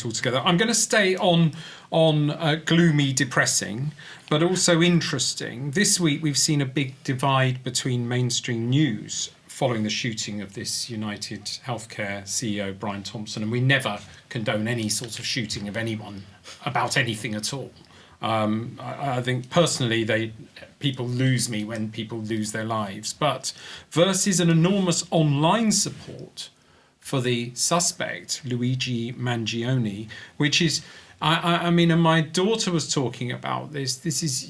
altogether. I'm going to stay on gloomy, depressing, but also interesting. This week we've seen a big divide between mainstream news following the shooting of this United Healthcare CEO, Brian Thompson, and we never condone any sort of shooting of anyone about anything at all. I think personally people lose me when people lose their lives, but versus an enormous online support for the suspect, Luigi Mangione, which is, I mean, and my daughter was talking about this. This is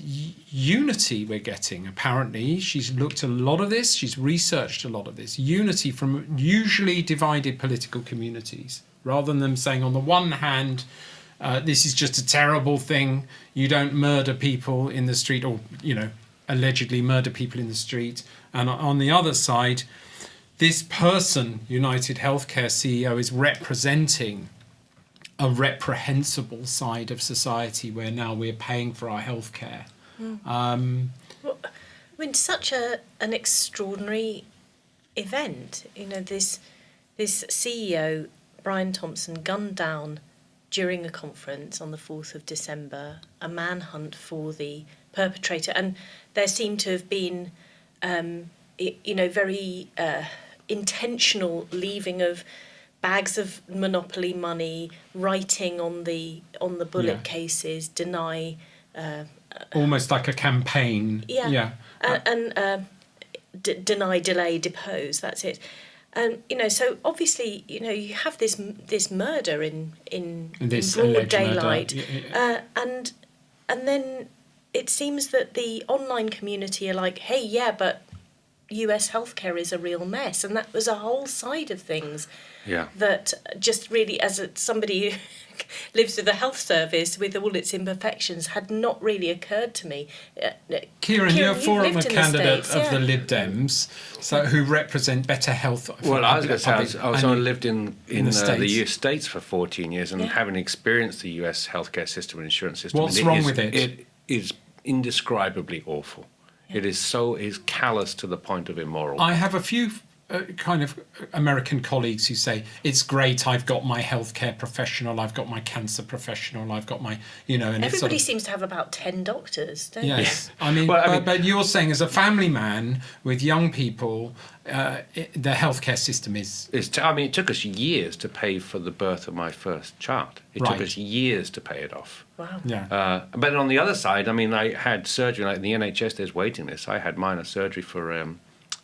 unity we're getting, apparently. She's looked at a lot of this. She's researched a lot of this. Unity from usually divided political communities, rather than them saying, on the one hand, this is just a terrible thing. You don't murder people in the street, or, allegedly murder people in the street. And on the other side, this person, United Healthcare CEO, is representing a reprehensible side of society where now we're paying for our healthcare. Such an extraordinary event. This CEO, Brian Thompson, gunned down during a conference on the 4th of December, a manhunt for the perpetrator. And there seemed to have been, very intentional leaving of bags of monopoly money, writing on the bullet cases, deny... almost like a campaign. Deny, delay, depose, that's it. And so obviously you have this murder in broad daylight, and then it seems that the online community are like, hey, but US healthcare is a real mess, and that was a whole side of things that just really, as somebody who lives with a health service with all its imperfections, had not really occurred to me. Kieran, you're a former candidate of the Lib Dems, who represent better health. Well, I was going to say, I lived in the States for 14 years, and having experienced the US healthcare system and insurance system. What's wrong with it? It is indescribably awful. It is callous to the point of immoral. I have a few kind of American colleagues who say, it's great, I've got my healthcare professional, I've got my cancer professional, I've got my, and everybody seems to have about 10 doctors, don't they? Yes. But you're saying, as a family man with young people, the healthcare system is... it took us years to pay for the birth of my first child. It took us years to pay it off. Wow. Yeah. But on the other side, I had surgery, like in the NHS, there's waiting lists. I had minor surgery for,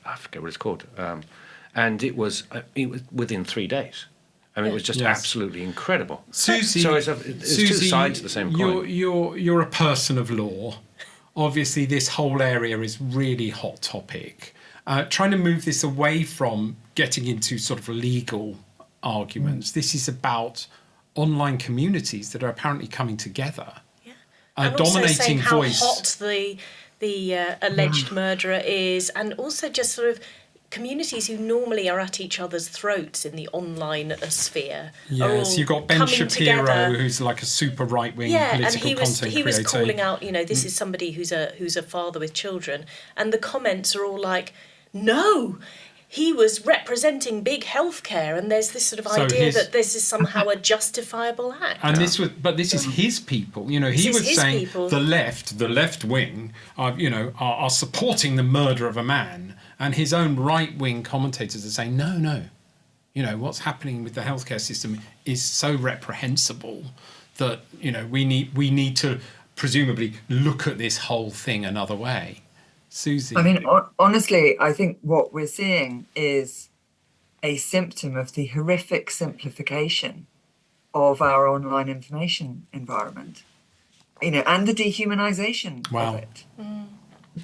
I forget what it's called, and it was within 3 days. It was just absolutely incredible. Susie, so it's two sides of the same coin. You're a person of law. Obviously, this whole area is really hot topic. Trying to move this away from getting into sort of legal arguments. This is about online communities that are apparently coming together. Yeah. And dominating also saying voice. How hot the alleged murderer is, and also just sort of communities who normally are at each other's throats in the online sphere. Yes, you've got Ben Shapiro, together. Who's like a super right-wing political content creator. And he was calling out, this is somebody who's a father with children, and the comments are all like, no, he was representing big healthcare, and there's this sort of idea that this is somehow a justifiable act. And this is his people. He was saying people. the left wing, are supporting the murder of a man, and his own right-wing commentators are saying, no, what's happening with the healthcare system is so reprehensible that we need to presumably look at this whole thing another way. Susie. Honestly, I think what we're seeing is a symptom of the horrific simplification of our online information environment, and the dehumanization of it.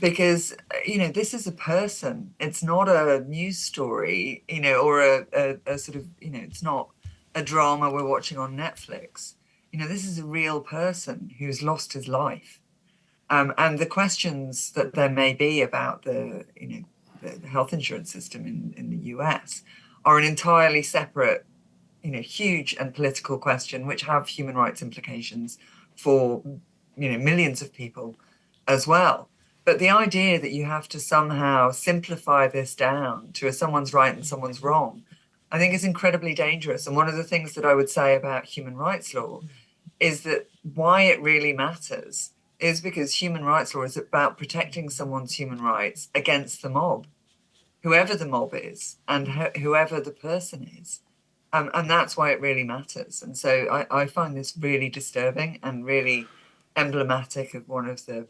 Because, this is a person. It's not a news story, or a sort of, it's not a drama we're watching on Netflix. This is a real person who's lost his life. And the questions that there may be about the health insurance system in the US are an entirely separate, huge and political question, which have human rights implications for, millions of people as well. But the idea that you have to somehow simplify this down to someone's right and someone's wrong, I think it's incredibly dangerous. And one of the things that I would say about human rights law is that why it really matters is because human rights law is about protecting someone's human rights against the mob, whoever the mob is and whoever the person is. And that's why it really matters. And so I find this really disturbing and really emblematic of one of the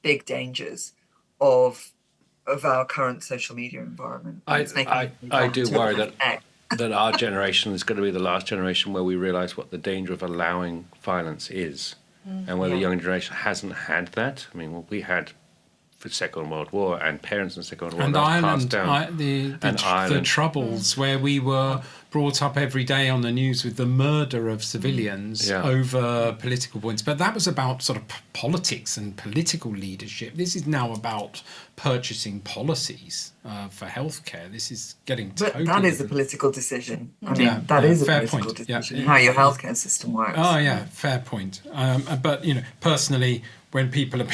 big dangers of our current social media environment. I do worry that our generation is going to be the last generation where we realise what the danger of allowing violence is, and where the younger generation hasn't had that. I mean, we had for Second World War and parents in the Second World War, and Ireland, the Troubles, where we were brought up every day on the news with the murder of civilians over political points. But that was about sort of politics and political leadership. This is now about purchasing policies for healthcare. This is getting totally... But that is a political decision. I mean, that is a political decision, how your healthcare system works. Oh, yeah, fair point. But, personally, when people are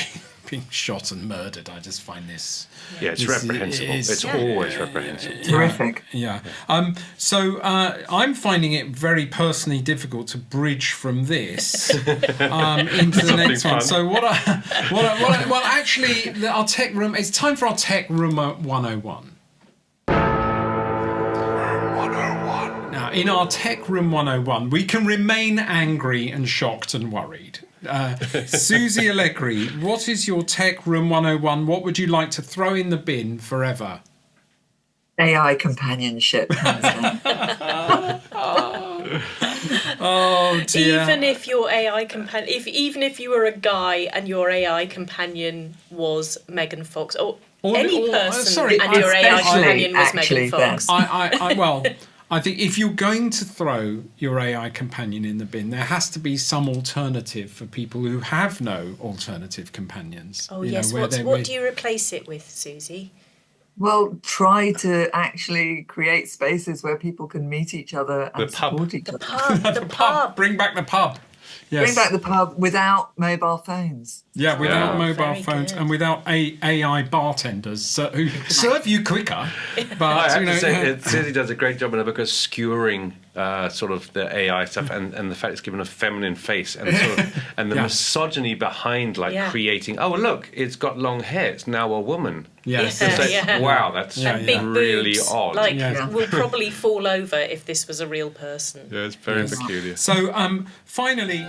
being shot and murdered, I just find this... Yeah, it's reprehensible. It's always reprehensible. Terrific. Yeah. So I'm finding it very personally difficult to bridge from this into the next one. So well, actually, our tech room... It's time for our Tech Room 101. Now, in our Tech Room 101, we can remain angry and shocked and worried. Susie Allegri, what is your Tech Room 101? What would you like to throw in the bin forever? AI companionship. Oh dear. Even if your AI companion, even if you were a guy and your AI companion was Megan Fox, or any person, and your AI companion was Megan Fox. I think if you're going to throw your AI companion in the bin, there has to be some alternative for people who have no alternative companions. Oh, yes. What do you replace it with, Susie? Well, try to actually create spaces where people can meet each other and support each other. The pub. Bring back the pub. Yes. Bring back the pub without mobile phones. Yeah, without mobile phones and without AI bartenders who serve you quicker. But I have to say, Susie does a great job in the book of skewering sort of the AI stuff and the fact it's given a feminine face and sort of, and the misogyny behind creating. Oh, look, it's got long hair. It's now a woman. Yes. Wow, that's really boobs, odd. Will probably fall over if this was a real person. Yeah, it's very peculiar. So, finally...